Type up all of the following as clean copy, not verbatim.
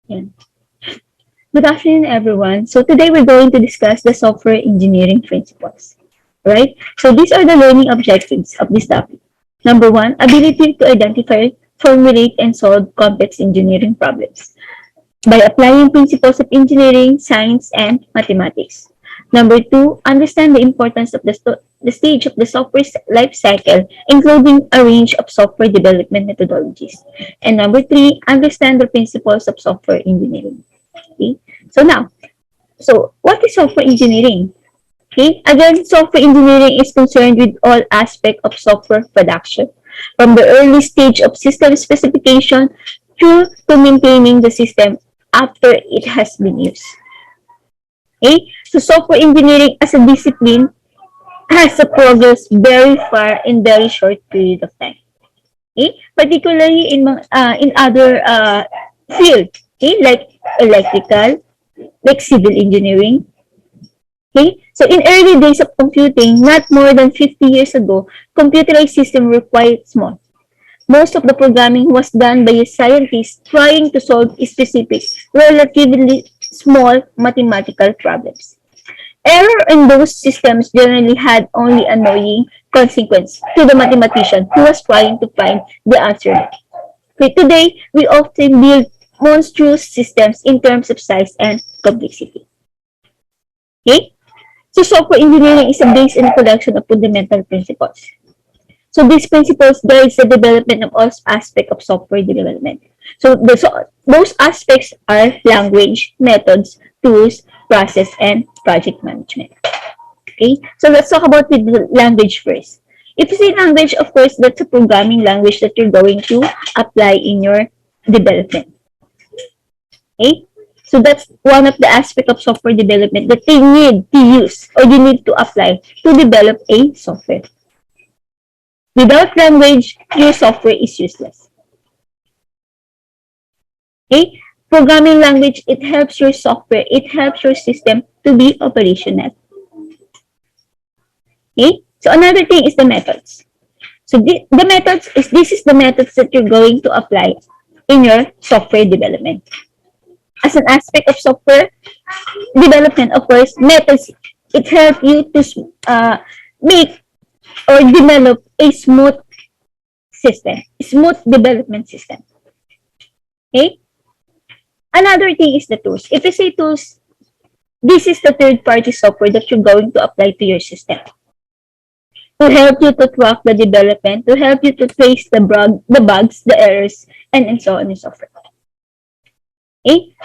Yan. Good afternoon, everyone. So today we're going to discuss the software engineering principles. Right? So these are the learning objectives of this topic. Number one, ability to identify, formulate, and solve complex engineering problems by applying principles of engineering, science, and mathematics. Number two, understand the importance of the stage of the software life cycle, including a range of software development methodologies. And number three, understand the principles of software engineering. Okay? So now, what is software engineering? Okay, again, software engineering is concerned with all aspects of software production, from the early stage of system specification through to maintaining the system after it has been used. Okay, so software engineering as a discipline has a progress very far in very short period of time. Okay, particularly in other fields, okay, like electrical, like civil engineering. Okay, so in early days of computing, not more than 50 years ago, computerized systems were quite small. Most of the programming was done by scientists trying to solve specific, relatively small mathematical problems. Error in those systems generally had only annoying consequence to the mathematician who was trying to find the answer. Okay, today, we often build monstrous systems in terms of size and complexity. Okay? So software engineering is based on a collection of fundamental principles. So these principles guides the development of all aspects of software development. Those aspects are language, methods, tools, process, and project management. Okay, so let's talk about the language first. If you say language, of course, that's a programming language that you're going to apply in your development. Okay, so that's one of the aspects of software development that they need to use or you need to apply to develop a software. Without language, your software is useless. Okay? Programming language, it helps your software, it helps your system to be operational. Okay? So another thing is the methods. So the methods is this is the methods that you're going to apply in your software development. As an aspect of software development, of course, methods it helps you to make or develop a smooth development system. Okay? Another thing is the tools. If you say tools, this is the third-party software that you're going to apply to your system to help you to track the development, to help you to trace the bugs, the errors, and so on and so forth. Okay?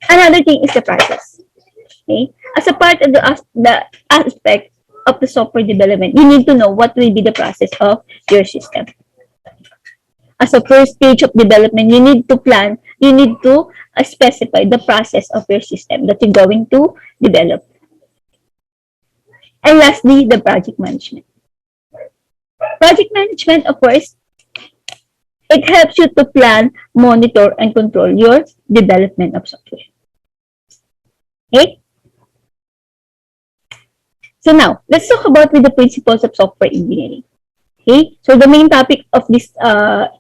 Another thing is the process. Okay? As a part of the aspect of the software development, you need to know what will be the process of your system. As a first stage of development, you need to plan, you need to specify the process of your system that you're going to develop. And lastly, the project management. Project management, of course, it helps you to plan, monitor, and control your development of software. Okay? So now, let's talk about with the principles of software engineering. Okay? So the main topic of this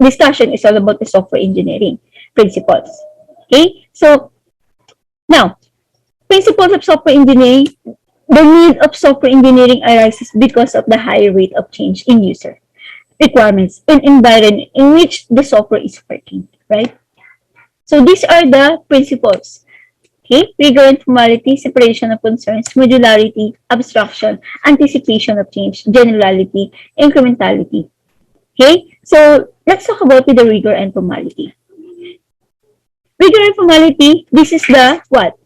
discussion is all about the software engineering principles. Okay? So now, principles of software engineering, the need of software engineering arises because of the high rate of change in user requirements and environment in which the software is working, right? So these are the principles. Okay, rigor and formality, separation of concerns, modularity, abstraction, anticipation of change, generality, incrementality. Okay, so let's talk about the rigor and formality. Rigor and formality, this is the what?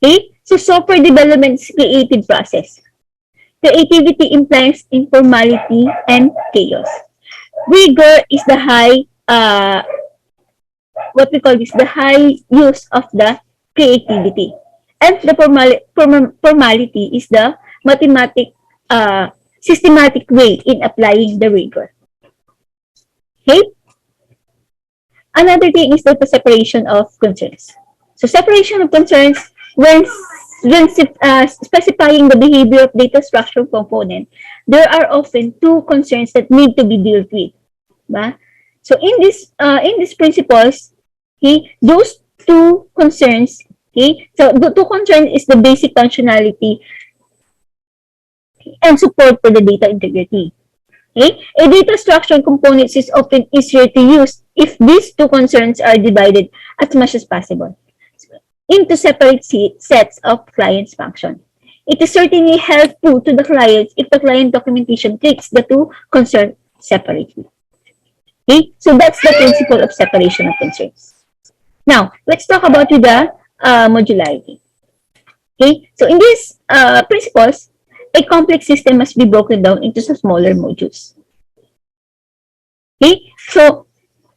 Okay, so software development is creative process. Creativity implies informality and chaos. Rigor is the high what we call this, the high use of the creativity. And the formality is the systematic way in applying the rigor. Okay? Another thing is the separation of concerns. So separation of concerns, when specifying the behavior of data structure component, there are often two concerns that need to be dealt with. Ba? So in these principles, Okay, those two concerns. Okay, so the two concerns is the basic functionality and support for the data integrity. Okay, a data structure components is often easier to use if these two concerns are divided as much as possible into separate sets of client's function. It is certainly helpful to the clients if the client documentation treats the two concerns separately. Okay, so that's the principle of separation of concerns. Now, let's talk about the modularity. Okay, so in these principles, a complex system must be broken down into smaller modules. Okay, so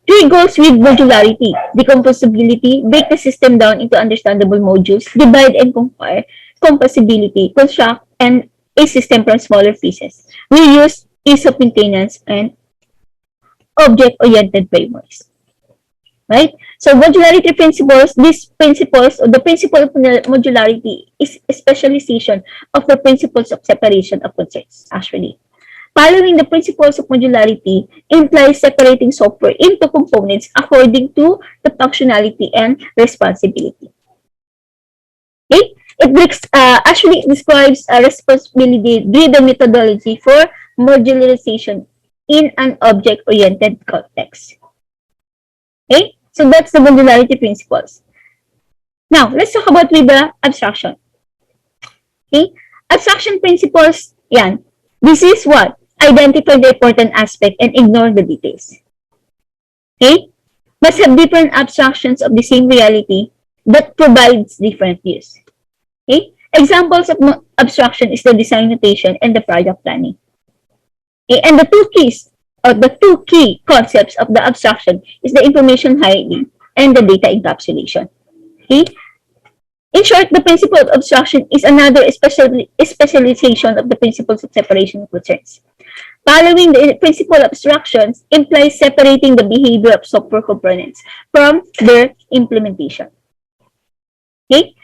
three goals with modularity: decomposability, break the system down into understandable modules; divide and compare, composability, construct and a system from smaller pieces; reuse, ease of maintenance, and object-oriented frameworks. Right? So modularity principles, these principles, or the principle of modularity is a specialization of the principles of separation of concerns, actually. Following the principles of modularity implies separating software into components according to the functionality and responsibility. Okay? It describes a responsibility-driven methodology for modularization in an object-oriented context. Okay? So that's the modularity principles. Now, let's talk about with the abstraction. Okay? Abstraction principles, yan. This is what? Identify the important aspect and ignore the details. Okay? Must have different abstractions of the same reality that provides different views. Okay? Examples of abstraction is the design notation and the project planning. Okay? And the two key concepts of the abstraction is the information hierarchy and the data encapsulation. Okay? In short, the principle of abstraction is another specialization of the principles of separation of concerns. Following the principle of abstractions implies separating the behavior of software components from their implementation. Okay?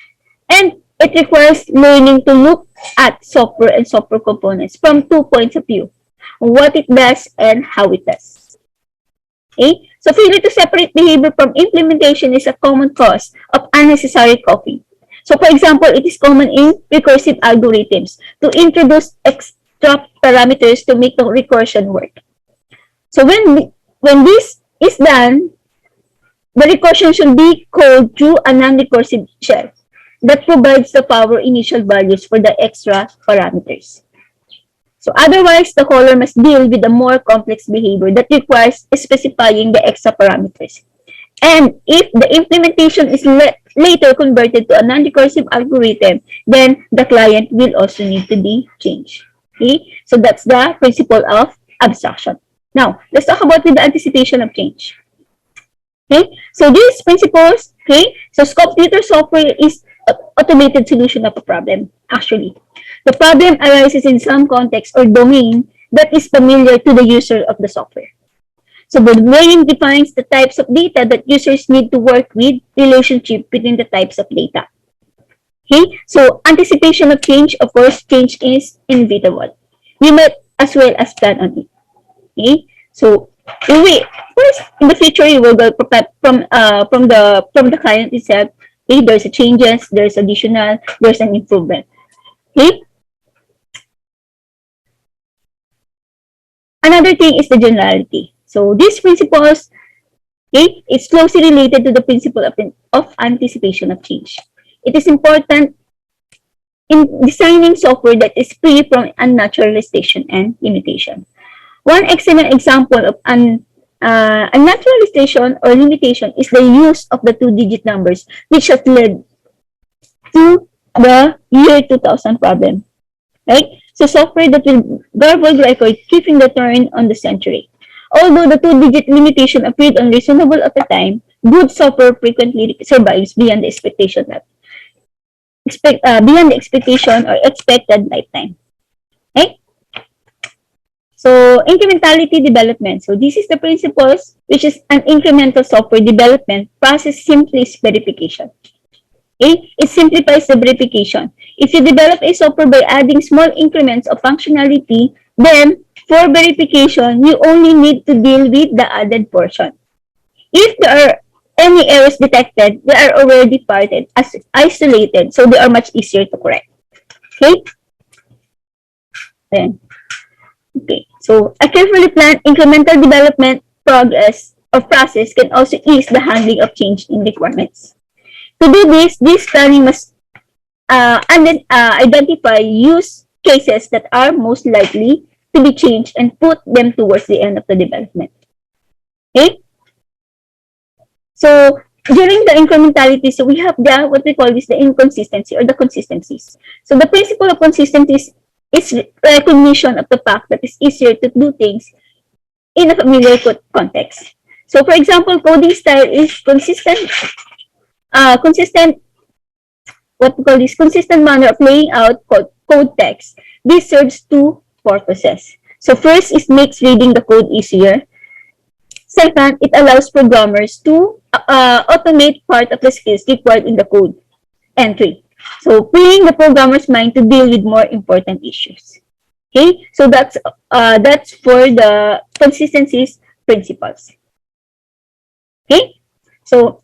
And it requires learning to look at software and software components from 2 points of view: what it does and how it does. Okay? So failure to separate behavior from implementation is a common cause of unnecessary copying. So for example, it is common in recursive algorithms to introduce extra parameters to make the recursion work. So when this is done, the recursion should be called through a non-recursive shell that provides the power initial values for the extra parameters. So otherwise, the caller must deal with a more complex behavior that requires specifying the extra parameters. And if the implementation is later converted to a non-recursive algorithm, then the client will also need to be changed. Okay? So that's the principle of abstraction. Now, let's talk about the anticipation of change. Okay? So these principles, okay? So computer software is automated solution of a problem, actually. The problem arises in some context or domain that is familiar to the user of the software. So the brain defines the types of data that users need to work with, relationship between the types of data. Okay, so anticipation of change, of course, change is inevitable. We might as well as plan on it. Okay, so first in the future you will go from the client itself. Okay, there's a changes, there's additional, there's an improvement. Okay. Another thing is the generality. So these principles, okay, it's closely related to the principle of anticipation of change. It is important in designing software that is free from unnaturalization and limitation. One excellent example of unnaturalization or limitation is the use of the two-digit numbers, which has led to the year 2000 problem, right? So software that will garble record keeping the turn on the century. Although the two-digit limitation appeared unreasonable at the time, good software frequently survives beyond the expectation or expected lifetime. Okay? So incrementality development. So this is the principles, which is an incremental software development process simplifies verification. Okay? It simplifies the verification. If you develop a software by adding small increments of functionality, then for verification, you only need to deal with the added portion. If there are any errors detected, they are already parted as isolated, so they are much easier to correct. Okay? Then, okay. So a carefully planned incremental development progress or process can also ease the handling of change in requirements. To do this planning must identify use cases that are most likely to be changed and put them towards the end of the development. Okay? So during the incrementality, so we have the what we call this the inconsistency or the consistencies. So the principle of consistency is recognition of the fact that it's easier to do things in a familiar context. So for example, coding style is consistent what we call this consistent manner of laying out code text. This serves two purposes. So first is makes reading the code easier. Second, it allows programmers to automate part of the skills required in the code entry. So freeing the programmer's mind to deal with more important issues. Okay, so that's for the consistencies principles. Okay, so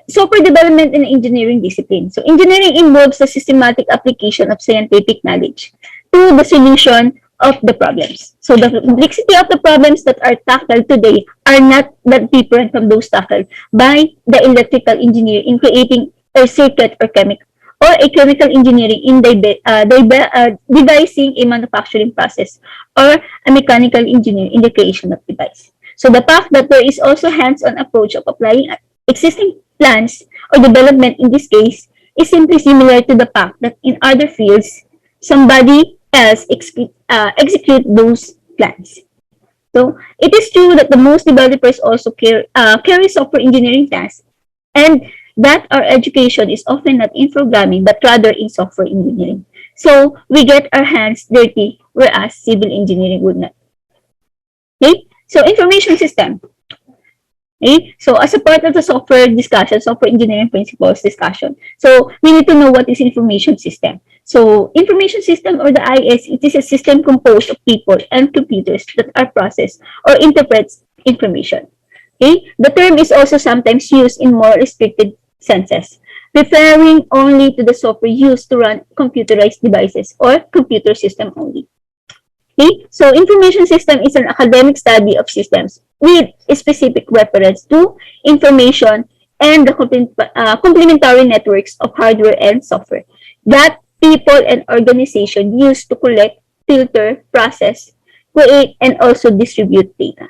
software development and engineering discipline. So engineering involves the systematic application of scientific knowledge to the solution of the problems. So the complexity of the problems that are tackled today are not that different from those tackled by the electrical engineer in creating a circuit or chemical or a chemical engineering in devising a manufacturing process or a mechanical engineer in the creation of device. So the fact that there is also hands-on approach of applying existing plans or development in this case is simply similar to the fact that in other fields, somebody else execute those plans. So it is true that the most developers also carry software engineering tasks, and that our education is often not in programming but rather in software engineering. So we get our hands dirty, whereas civil engineering would not. Okay? So information system. Okay? So as a part of the software discussion, software engineering principles discussion, so we need to know what is information system. So information system or the IS, it is a system composed of people and computers that are process or interprets information. Okay? The term is also sometimes used in more restricted senses, referring only to the software used to run computerized devices or computer system only. Okay? So information system is an academic study of systems with a specific reference to information and the complementary networks of hardware and software that people and organizations use to collect, filter, process, create, and also distribute data.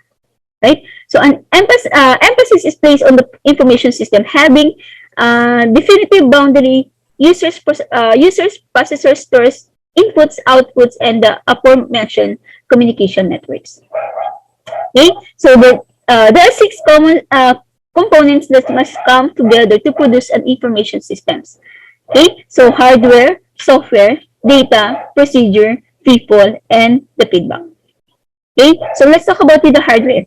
Right? So an emphasis is placed on the information system having definitive boundary, users, processor stores, inputs, outputs, and the aforementioned communication networks. Okay, so there are six common components that must come together to produce an information systems. Okay, so hardware, software, data, procedure, people, and the feedback. Okay, so let's talk about the hardware.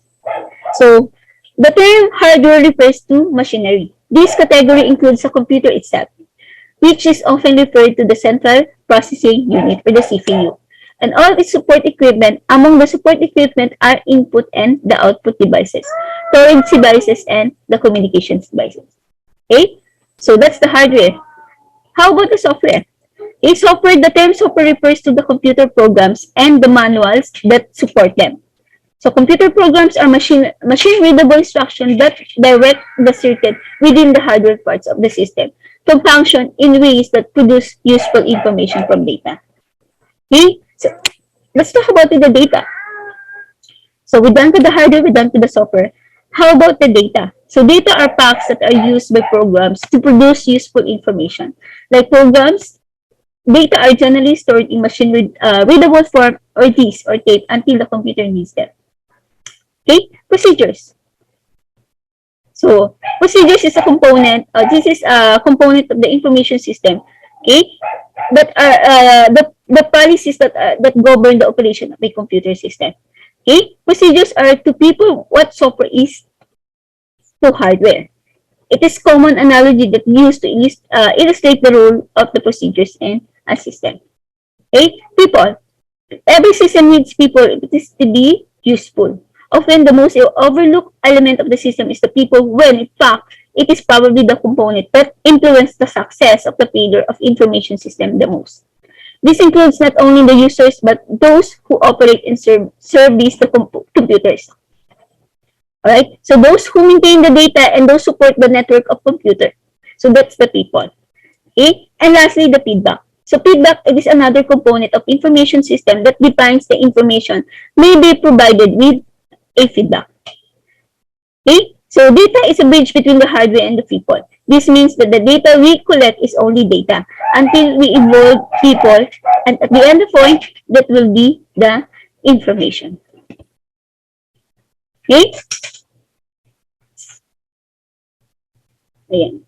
So the term hardware refers to machinery. This category includes the computer itself, which is often referred to the central processing unit or the CPU, and all its support equipment. Among the support equipment are input and the output devices, storage devices, and the communications devices. Okay, so that's the hardware. How about the software? In software, the term software refers to the computer programs and the manuals that support them. So computer programs are machine-readable instructions that direct the circuit within the hardware parts of the system to function in ways that produce useful information from data. Okay, so let's talk about the data. So we're done with the hardware, we're done with the software. How about the data? So data are facts that are used by programs to produce useful information. Like programs, data are generally stored in machine-readable form or disk or tape until the computer needs them. Okay, procedures. So procedures is a component. This is a component of the information system. Okay, that are the policies that govern the operation of a computer system. Okay, procedures are to people what software is to hardware. It is common analogy that used to illustrate the role of the procedures in a system. Okay, people. Every system needs people if it is to be useful. Often, the most overlooked element of the system is the people when, in fact, it is probably the component that influence the success of the failure of information system the most. This includes not only the users but those who operate and service the computers. Alright? So those who maintain the data and those support the network of computer. So that's the people. Okay? And lastly, the feedback. So feedback is another component of information system that defines the information may be provided with a feedback. Okay? So data is a bridge between the hardware and the people. This means that the data we collect is only data until we involve people, and at the end of the point, that will be the information. Okay? Ayan.